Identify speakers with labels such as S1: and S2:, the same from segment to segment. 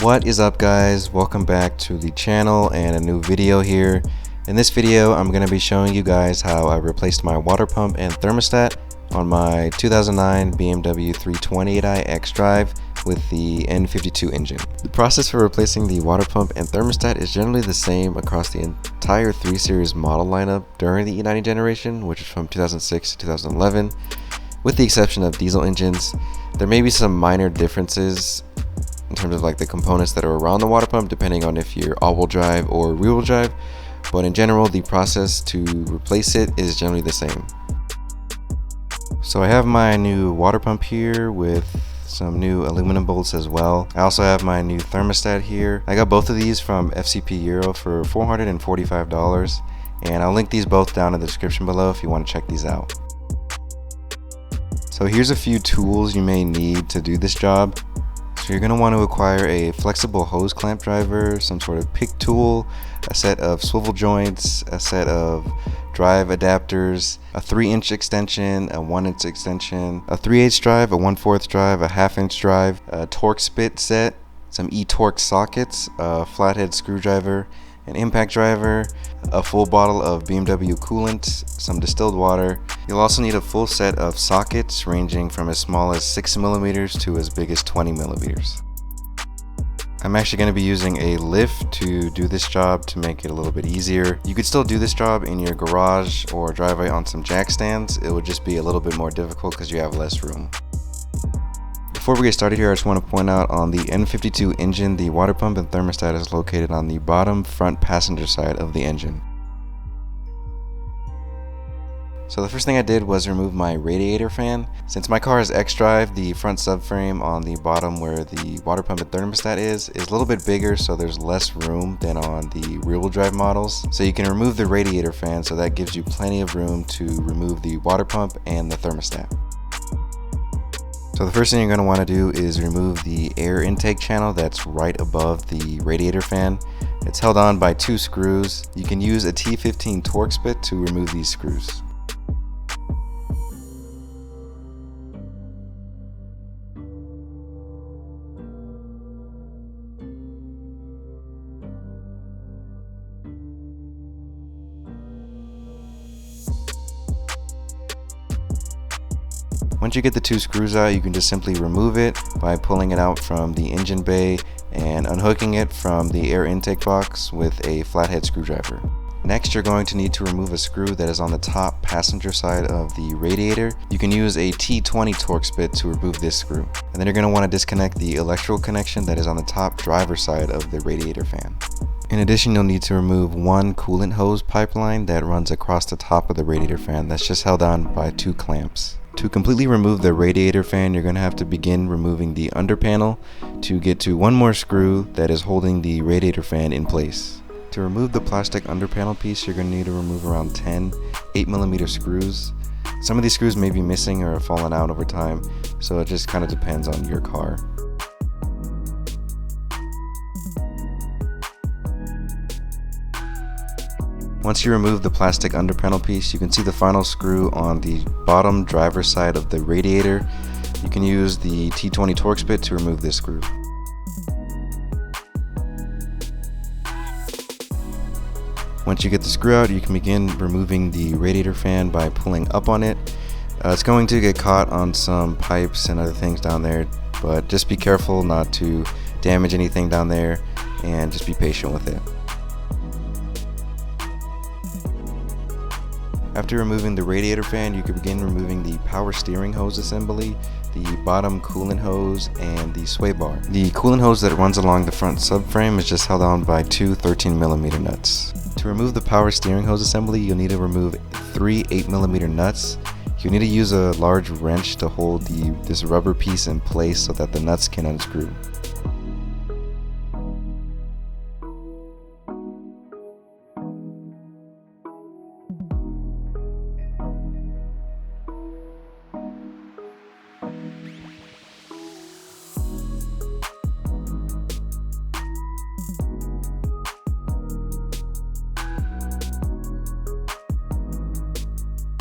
S1: What is up, guys? Welcome back to the channel and a new video here. In this video I'm going to be showing you guys how I replaced my water pump and thermostat on my 2009 BMW 328i xDrive with the N52 engine. The process for replacing the water pump and thermostat is generally the same across the entire 3 Series model lineup during the E90 generation, which is from 2006 to 2011, with the exception of diesel engines. There may be some minor differences in terms of like the components that are around the water pump, depending on if you're all-wheel drive or rear-wheel drive, but in general the process to replace it is generally the same. So I have my new water pump here with some new aluminum bolts as well. I also have my new thermostat here. I got both of these from FCP Euro for $445, and I'll link these both down in the description below if you want to check these out. So here's a few tools you may need to do this job. So you're going to want to acquire a flexible hose clamp driver, some sort of pick tool, a set of swivel joints, a set of drive adapters, a 3-inch extension, a 1-inch extension, a 3/8 drive, a 1/4 drive, a 1/2-inch drive, a torque spit set, some e-torque sockets, a flathead screwdriver, an impact driver, a full bottle of BMW coolant, some distilled water. You'll also need a full set of sockets ranging from as small as 6mm to as big as 20mm. I'm actually going to be using a lift to do this job to make it a little bit easier. You could still do this job in your garage or driveway on some jack stands. It would just be a little bit more difficult because you have less room. Before we get started here, I just want to point out on the N52 engine, the water pump and thermostat is located on the bottom front passenger side of the engine. So the first thing I did was remove my radiator fan. Since my car is xDrive, the front subframe on the bottom where the water pump and thermostat is a little bit bigger, so there's less room than on the rear-wheel drive models. So you can remove the radiator fan, so that gives you plenty of room to remove the water pump and the thermostat. So the first thing you're going to want to do is remove the air intake channel that's right above the radiator fan. It's held on by 2 screws. You can use a T15 torque spit to remove these screws. Once you get the 2 screws out, you can just simply remove it by pulling it out from the engine bay and unhooking it from the air intake box with a flathead screwdriver. Next, you're going to need to remove a screw that is on the top passenger side of the radiator. You can use a T20 torque spit to remove this screw. And then you're going to want to disconnect the electrical connection that is on the top driver's side of the radiator fan. In addition, you'll need to remove one coolant hose pipeline that runs across the top of the radiator fan that's just held on by 2 clamps. To completely remove the radiator fan, you're going to have to begin removing the under panel to get to one more screw that is holding the radiator fan in place. To remove the plastic under panel piece, you're going to need to remove around 10 8mm screws. Some of these screws may be missing or have fallen out over time, so it just kind of depends on your car. Once you remove the plastic under panel piece, you can see the final screw on the bottom driver's side of the radiator. You can use the T20 torque spit to remove this screw. Once you get the screw out, you can begin removing the radiator fan by pulling up on it. It's going to get caught on some pipes and other things down there, but just be careful not to damage anything down there and just be patient with it. After removing the radiator fan, you can begin removing the power steering hose assembly, the bottom coolant hose, and the sway bar. The coolant hose that runs along the front subframe is just held on by 2 13mm nuts. To remove the power steering hose assembly, you'll need to remove 3 8mm nuts. You'll need to use a large wrench to hold this rubber piece in place so that the nuts can unscrew.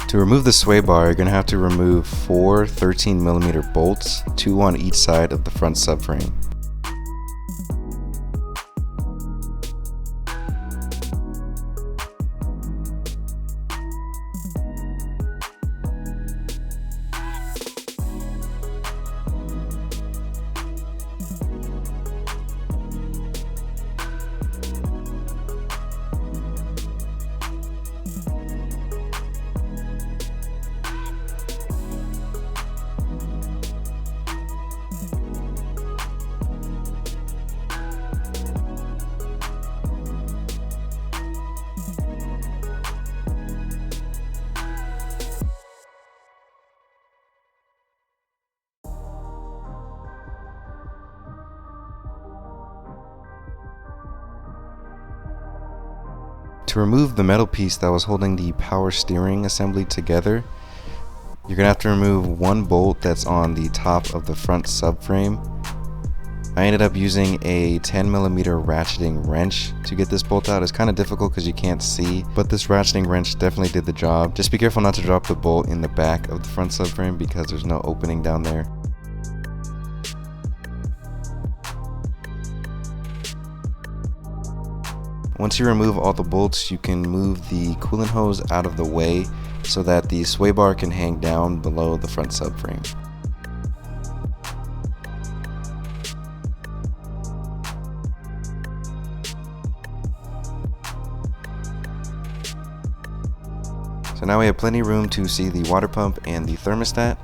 S1: To remove the sway bar, you're going to have to remove 4 13mm bolts, 2 on each side of the front subframe. To remove the metal piece that was holding the power steering assembly together, you're going to have to remove one bolt that's on the top of the front subframe. I ended up using a 10mm ratcheting wrench to get this bolt out. It's kind of difficult because you can't see, but this ratcheting wrench definitely did the job. Just be careful not to drop the bolt in the back of the front subframe because there's no opening down there. Once you remove all the bolts, you can move the coolant hose out of the way so that the sway bar can hang down below the front subframe. So now we have plenty of room to see the water pump and the thermostat.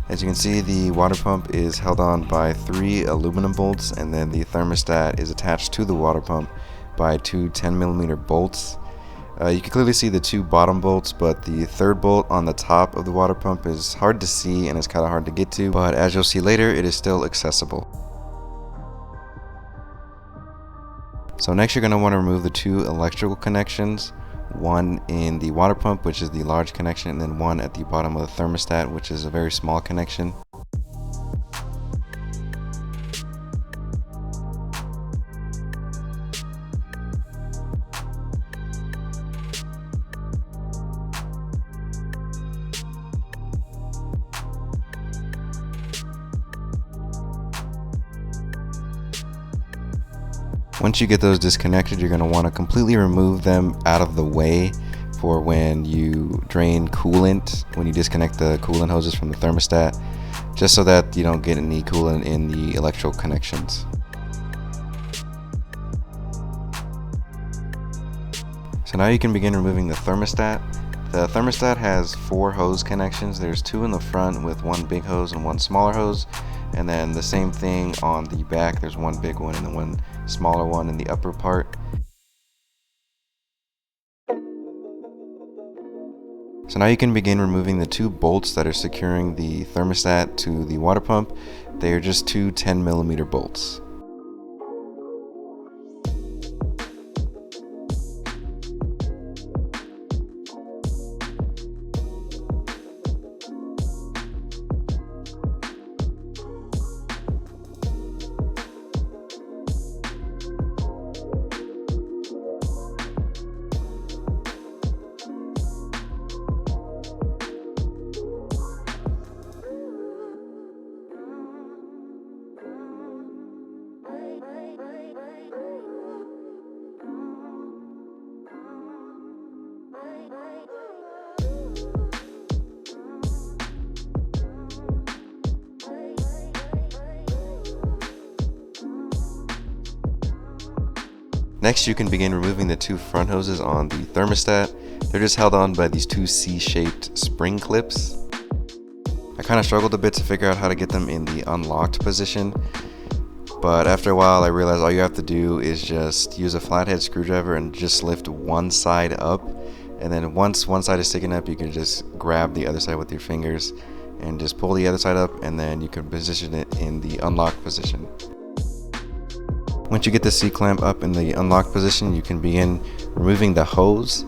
S1: As you can see, the water pump is held on by 3 aluminum bolts, and then the thermostat is attached to the water pump by 2 10mm bolts. You can clearly see the 2 bottom bolts, but the 3rd bolt on the top of the water pump is hard to see and it's kind of hard to get to, but as you'll see later, it is still accessible. So next you're going to want to remove the 2 electrical connections, one in the water pump, which is the large connection, and then one at the bottom of the thermostat, which is a very small connection. Once you get those disconnected, you're going to want to completely remove them out of the way for when you drain coolant, when you disconnect the coolant hoses from the thermostat, just so that you don't get any coolant in the electrical connections. So now you can begin removing the thermostat. The thermostat has 4 hose connections. There's 2 in the front with 1 big hose and 1 smaller hose. And then the same thing on the back, there's 1 big one and then 1 smaller one in the upper part. So now you can begin removing the 2 bolts that are securing the thermostat to the water pump. They are just 2 10mm bolts. Next, you can begin removing the 2 front hoses on the thermostat. They're just held on by these 2 C-shaped spring clips. I kind of struggled a bit to figure out how to get them in the unlocked position, but after a while I realized all you have to do is just use a flathead screwdriver and just lift one side up, and then once one side is sticking up, you can just grab the other side with your fingers and just pull the other side up, and then you can position it in the unlocked position. Once you get the C-clamp up in the unlocked position, you can begin removing the hose.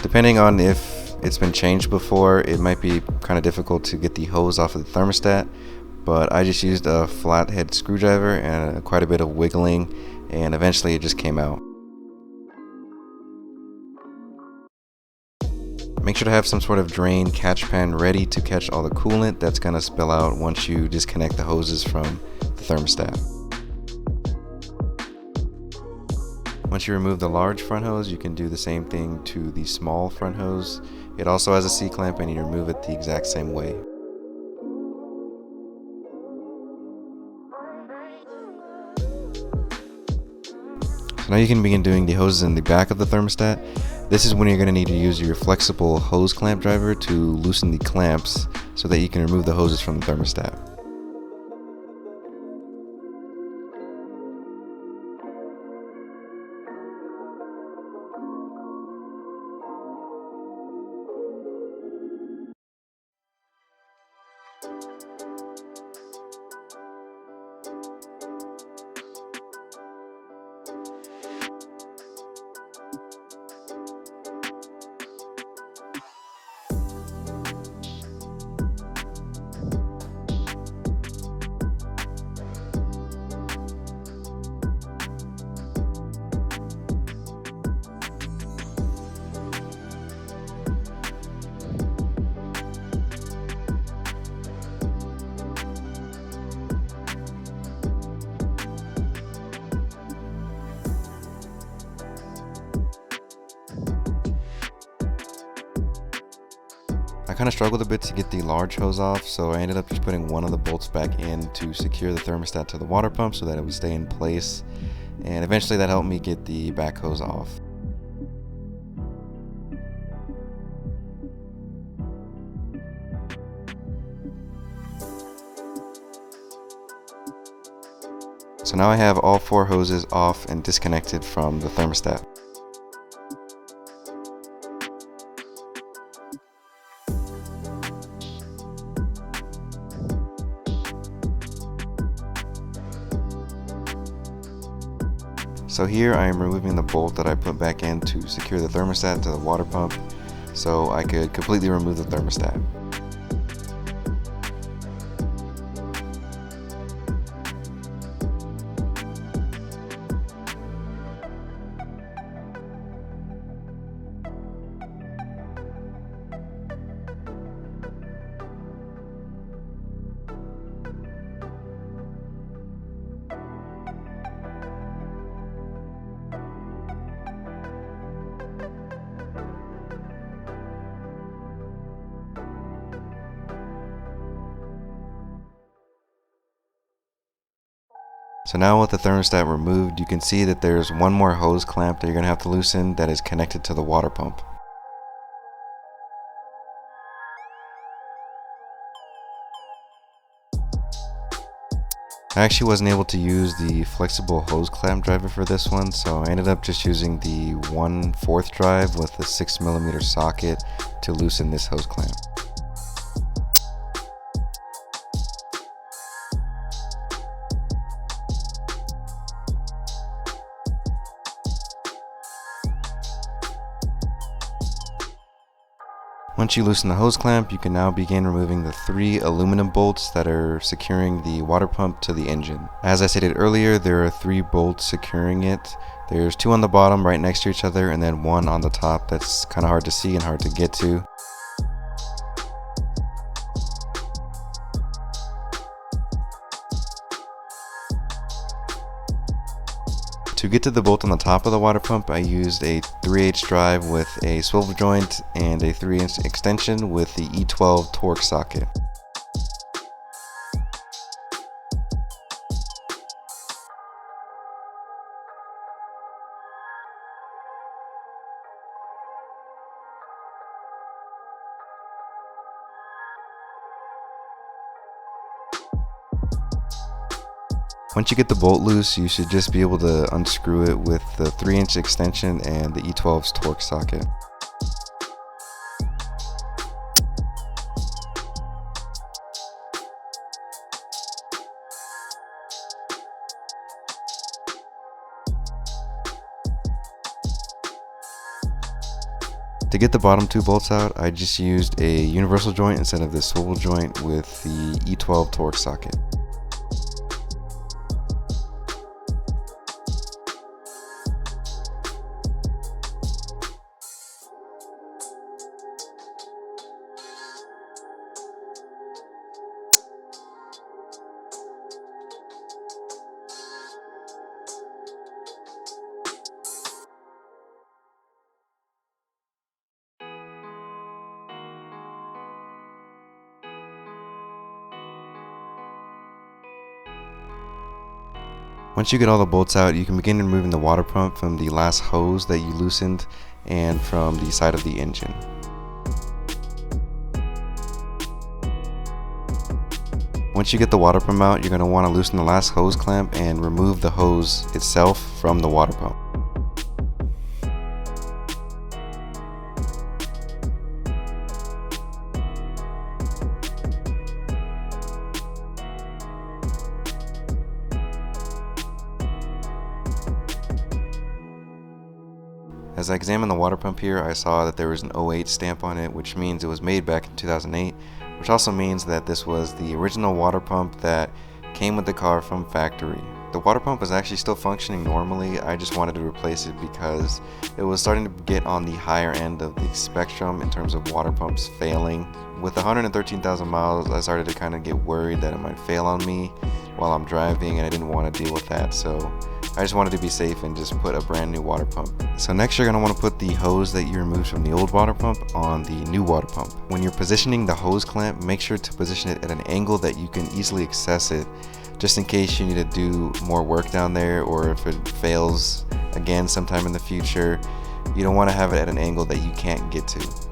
S1: Depending on if it's been changed before, it might be kind of difficult to get the hose off of the thermostat, but I just used a flathead screwdriver and quite a bit of wiggling, and eventually it just came out. Make sure to have some sort of drain catch pan ready to catch all the coolant that's going to spill out once you disconnect the hoses from the thermostat. Once you remove the large front hose, you can do the same thing to the small front hose. It also has a C-clamp and you remove it the exact same way. So now you can begin doing the hoses in the back of the thermostat. This is when you're going to need to use your flexible hose clamp driver to loosen the clamps so that you can remove the hoses from the thermostat. kind of struggled a bit to get the large hose off, so I ended up just putting one of the bolts back in to secure the thermostat to the water pump so that it would stay in place, and eventually that helped me get the back hose off. So now I have all 4 hoses off and disconnected from the thermostat. So here I am removing the bolt that I put back in to secure the thermostat to the water pump so I could completely remove the thermostat. So now with the thermostat removed, you can see that there's one more hose clamp that you're going to have to loosen that is connected to the water pump. I actually wasn't able to use the flexible hose clamp driver for this one, so I ended up just using the 1/4 drive with the 6mm socket to loosen this hose clamp. Once you loosen the hose clamp, you can now begin removing the 3 aluminum bolts that are securing the water pump to the engine. As I stated earlier, there are 3 bolts securing it. There's 2 on the bottom right next to each other, and then 1 on the top that's kind of hard to see and hard to get to. To get to the bolt on the top of the water pump, I used a 3/8 drive with a swivel joint and a 3-inch extension with the E12 torque socket. Once you get the bolt loose, you should just be able to unscrew it with the 3-inch extension and the E12's torque socket. To get the bottom 2 bolts out, I just used a universal joint instead of the swivel joint with the E12 torque socket. Once you get all the bolts out, you can begin removing the water pump from the last hose that you loosened and from the side of the engine. Once you get the water pump out, you're going to want to loosen the last hose clamp and remove the hose itself from the water pump. As I examined the water pump here, I saw that there was an 08 stamp on it, which means it was made back in 2008, which also means that this was the original water pump that came with the car from factory. The water pump was actually still functioning normally. I just wanted to replace it because it was starting to get on the higher end of the spectrum in terms of water pumps failing. With 113,000 miles, I started to kind of get worried that it might fail on me while I'm driving, and I didn't want to deal with that, so I just wanted to be safe and just put a brand new water pump. So next you're going to want to put the hose that you removed from the old water pump on the new water pump. When you're positioning the hose clamp, make sure to position it at an angle that you can easily access it, just in case you need to do more work down there, or if it fails again sometime in the future. You don't want to have it at an angle that you can't get to.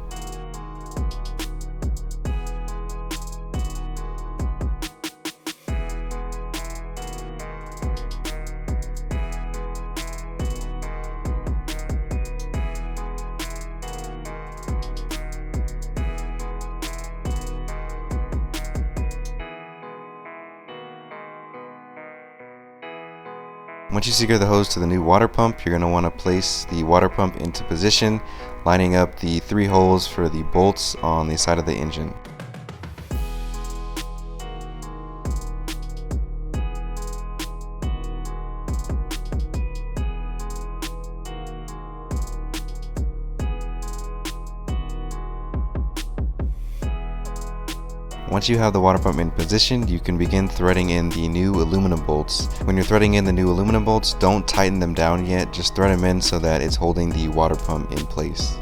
S1: Once you secure the hose to the new water pump, you're going to want to place the water pump into position, lining up the 3 holes for the bolts on the side of the engine. Once you have the water pump in position, you can begin threading in the new aluminum bolts. When you're threading in the new aluminum bolts, don't tighten them down yet, just thread them in so that it's holding the water pump in place.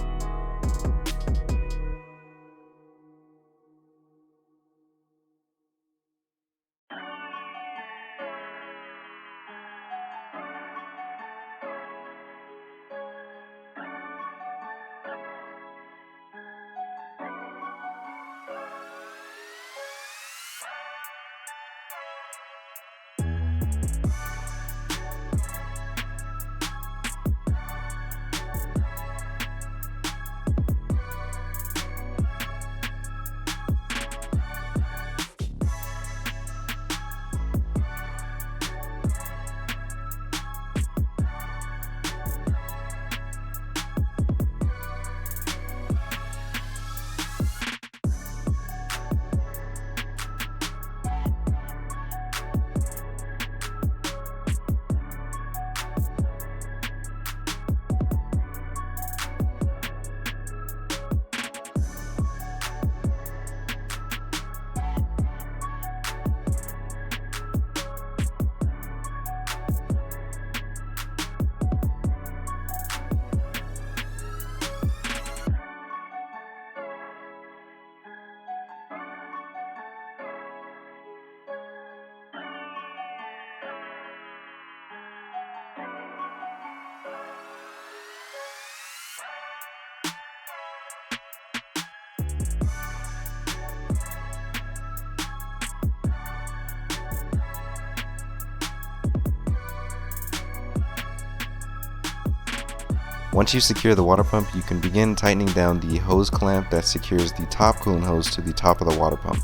S1: Once you secure the water pump, you can begin tightening down the hose clamp that secures the top coolant hose to the top of the water pump.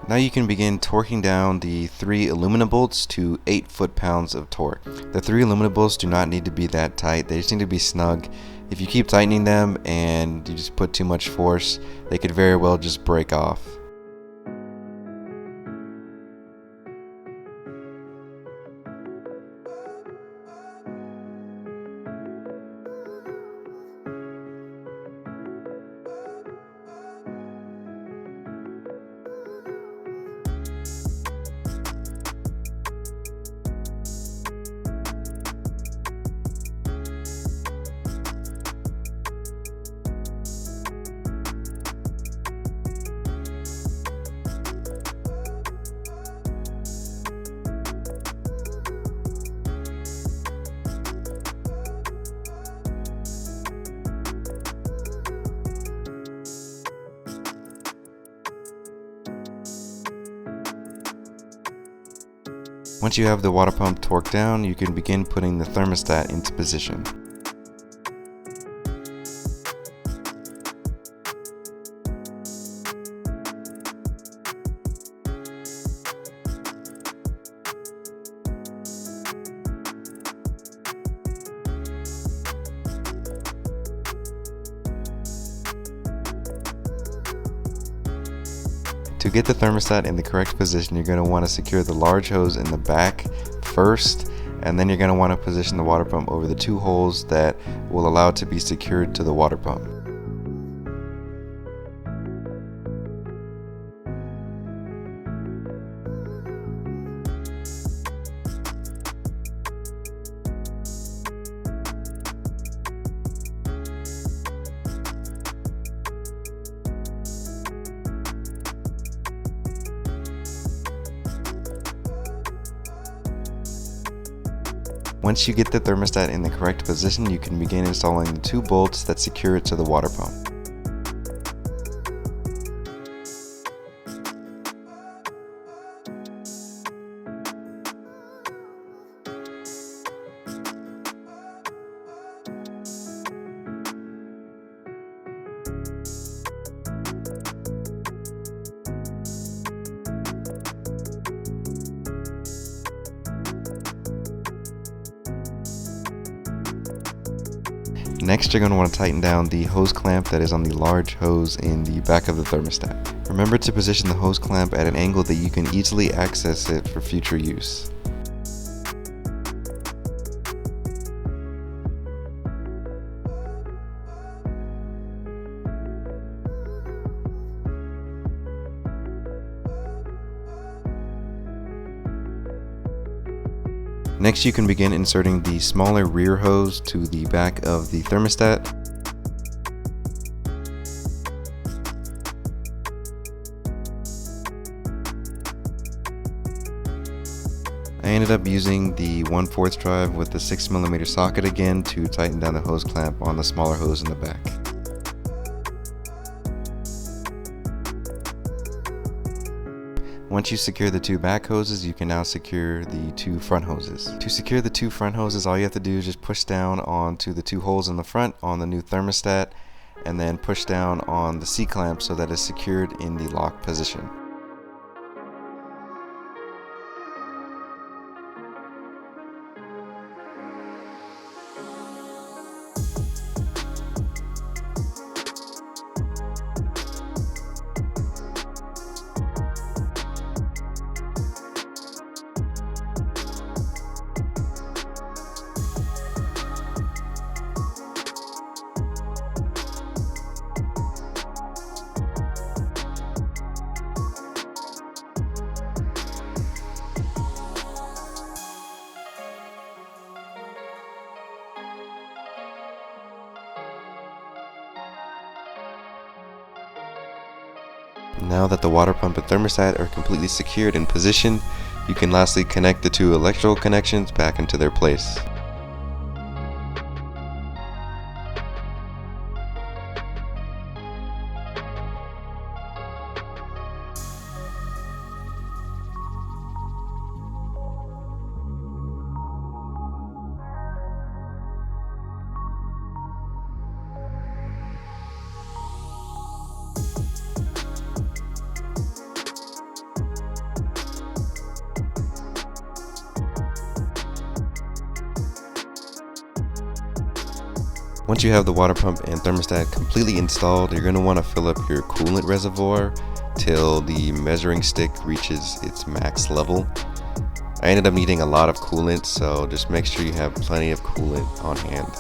S1: Now you can begin torquing down the 3 aluminum bolts to 8 foot-pounds of torque. The 3 aluminum bolts do not need to be that tight, they just need to be snug. If you keep tightening them and you just put too much force, they could very well just break off. Once you have the water pump torqued down, you can begin putting the thermostat into position. To get the thermostat in the correct position, you're going to want to secure the large hose in the back first, and then you're going to want to position the water pump over the 2 holes that will allow it to be secured to the water pump. Once you get the thermostat in the correct position, you can begin installing the 2 bolts that secure it to the water pump. Next, you're going to want to tighten down the hose clamp that is on the large hose in the back of the thermostat. Remember to position the hose clamp at an angle that you can easily access it for future use. Next, you can begin inserting the smaller rear hose to the back of the thermostat. I ended up using the 1/4 drive with the 6mm socket again to tighten down the hose clamp on the smaller hose in the back. Once you secure the 2 back hoses, you can now secure the 2 front hoses. To secure the 2 front hoses, all you have to do is just push down onto the 2 holes in the front on the new thermostat, and then push down on the C-clamp so that it's secured in the lock position. Now that the water pump and thermostat are completely secured in position, you can lastly connect the 2 electrical connections back into their place. Once you have the water pump and thermostat completely installed, you're going to want to fill up your coolant reservoir till the measuring stick reaches its max level. I ended up needing a lot of coolant, so just make sure you have plenty of coolant on hand.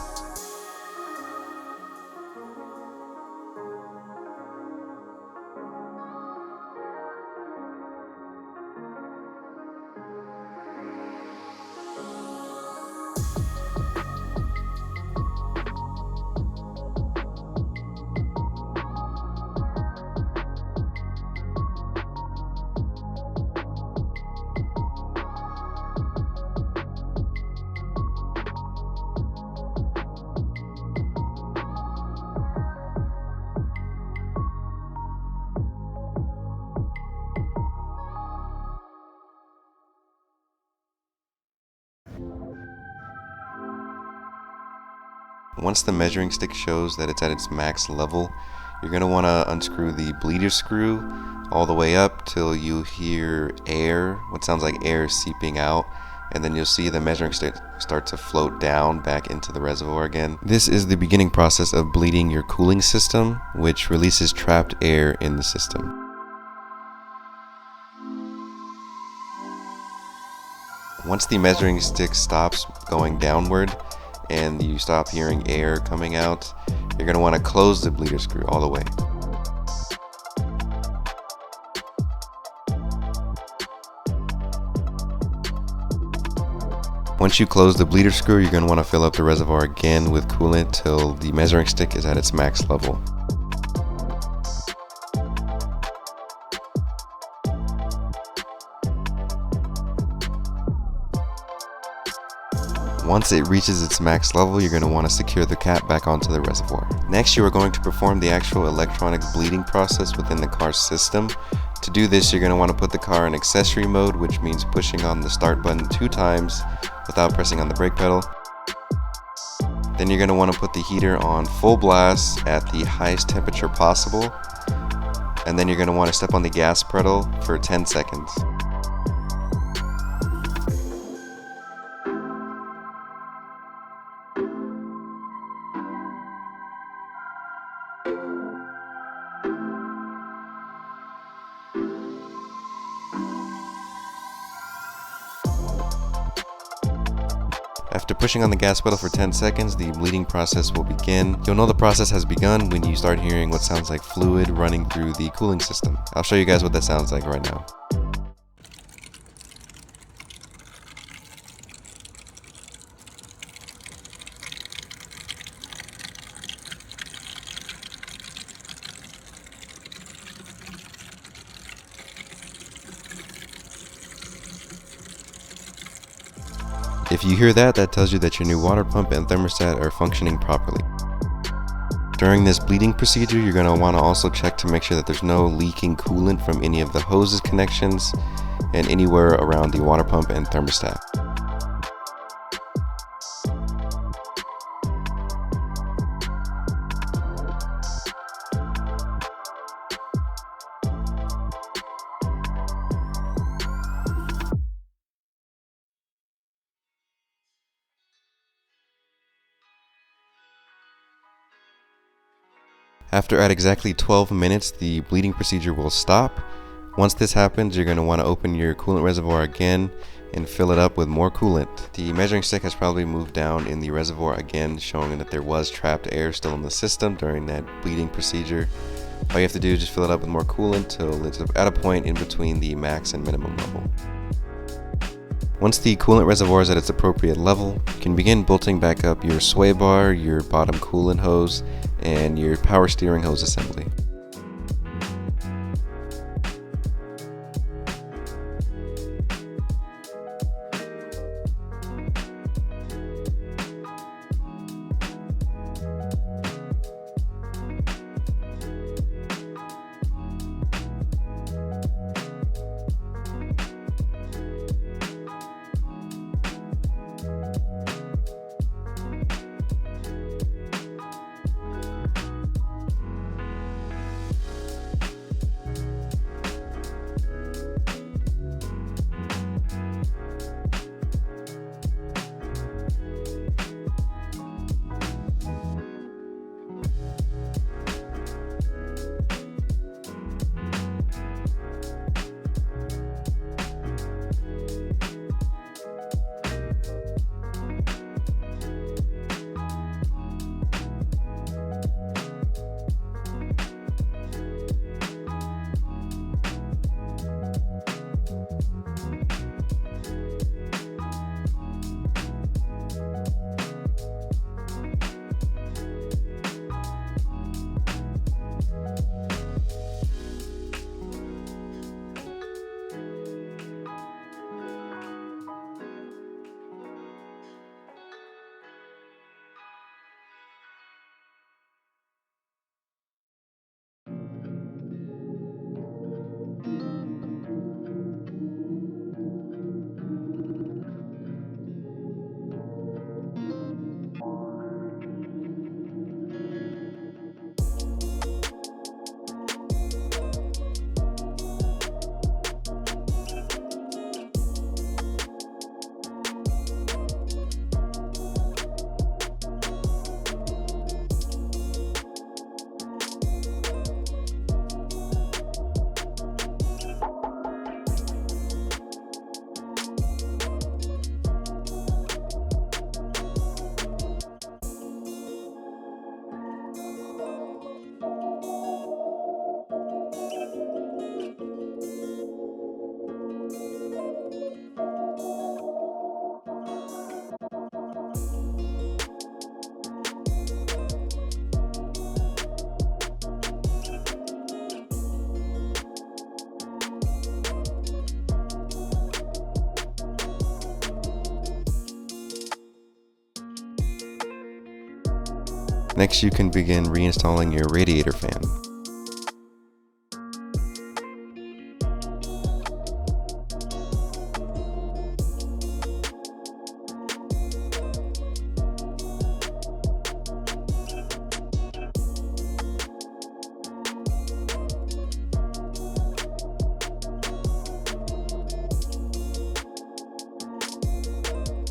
S1: Once the measuring stick shows that it's at its max level, you're going to want to unscrew the bleeder screw all the way up till you hear air, what sounds like air seeping out, and then you'll see the measuring stick start to float down back into the reservoir again. This is the beginning process of bleeding your cooling system, which releases trapped air in the system. Once the measuring stick stops going downward and you stop hearing air coming out, you're going to want to close the bleeder screw all the way. Once you close the bleeder screw, you're going to want to fill up the reservoir again with coolant till the measuring stick is at its max level. Once it reaches its max level, you're going to want to secure the cap back onto the reservoir. Next, you are going to perform the actual electronic bleeding process within the car's system. To do this, you're going to want to put the car in accessory mode, which means pushing on the start button 2 times without pressing on the brake pedal. Then you're going to want to put the heater on full blast at the highest temperature possible. And then you're going to want to step on the gas pedal for 10 seconds. After pushing on the gas pedal for 10 seconds, the bleeding process will begin. You'll know the process has begun when you start hearing what sounds like fluid running through the cooling system. I'll show you guys what that sounds like right now. If you hear that, that tells you that your new water pump and thermostat are functioning properly. During this bleeding procedure, you're going to want to also check to make sure that there's no leaking coolant from any of the hoses connections and anywhere around the water pump and thermostat. After at exactly 12 minutes, the bleeding procedure will stop. Once this happens, you're going to want to open your coolant reservoir again and fill it up with more coolant. The measuring stick has probably moved down in the reservoir again, showing that there was trapped air still in the system during that bleeding procedure. All you have to do is just fill it up with more coolant till it's at a point in between the max and minimum level. Once the coolant reservoir is at its appropriate level, you can begin bolting back up your sway bar, your bottom coolant hose, and your power steering hose assembly. Next, you can begin reinstalling your radiator fan.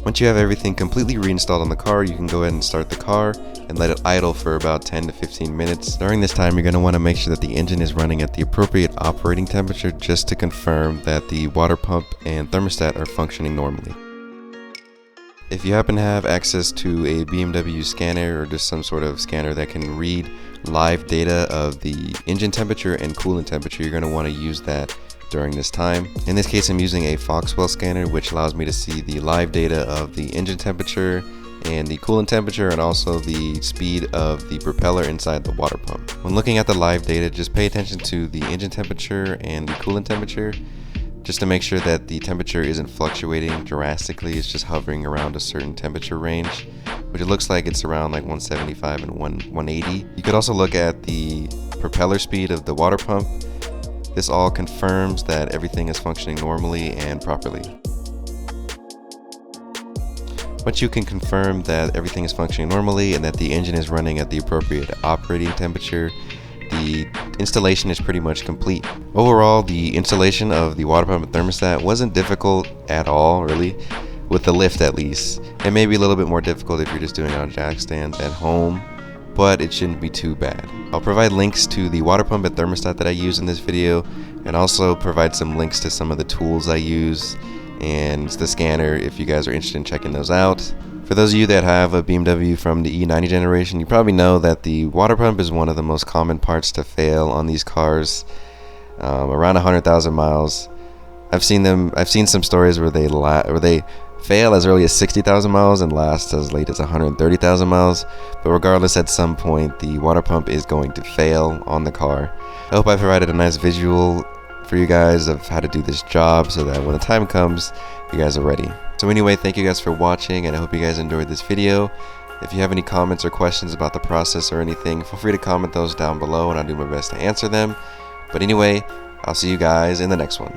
S1: Once you have everything completely reinstalled on the car, you can go ahead and start the car and let it idle for about 10 to 15 minutes. During this time, you're going to want to make sure that the engine is running at the appropriate operating temperature just to confirm that the water pump and thermostat are functioning normally. If you happen to have access to a BMW scanner or just some sort of scanner that can read live data of the engine temperature and coolant temperature, you're going to want to use that during this time. In this case, I'm using a Foxwell scanner, which allows me to see the live data of the engine temperature and the coolant temperature, and also the speed of the propeller inside the water pump. When looking at the live data, just pay attention to the engine temperature and the coolant temperature, just to make sure that the temperature isn't fluctuating drastically. It's just hovering around a certain temperature range, which it looks like it's around like 175 and 180. You could also look at the propeller speed of the water pump. This all confirms that everything is functioning normally and properly. Once you can confirm that everything is functioning normally and that the engine is running at the appropriate operating temperature, the installation is pretty much complete. Overall, the installation of the water pump and thermostat wasn't difficult at all, really, with the lift at least. It may be a little bit more difficult if you're just doing it on jack stands at home, but it shouldn't be too bad. I'll provide links to the water pump and thermostat that I use in this video, and also provide some links to some of the tools I use and the scanner if you guys are interested in checking those out. For those of you that have a BMW from the E90 generation, you probably know that the water pump is one of the most common parts to fail on these cars. Around 100,000 miles. I've seen some stories where they fail as early as 60,000 miles and last as late as 130,000 miles. But regardless, at some point the water pump is going to fail on the car. I hope I provided a nice visual for you guys of how to do this job so that when the time comes, you guys are ready. So anyway, thank you guys for watching, and I hope you guys enjoyed this video. If you have any comments or questions about the process or anything, feel free to comment those down below and I'll do my best to answer them. But anyway, I'll see you guys in the next one.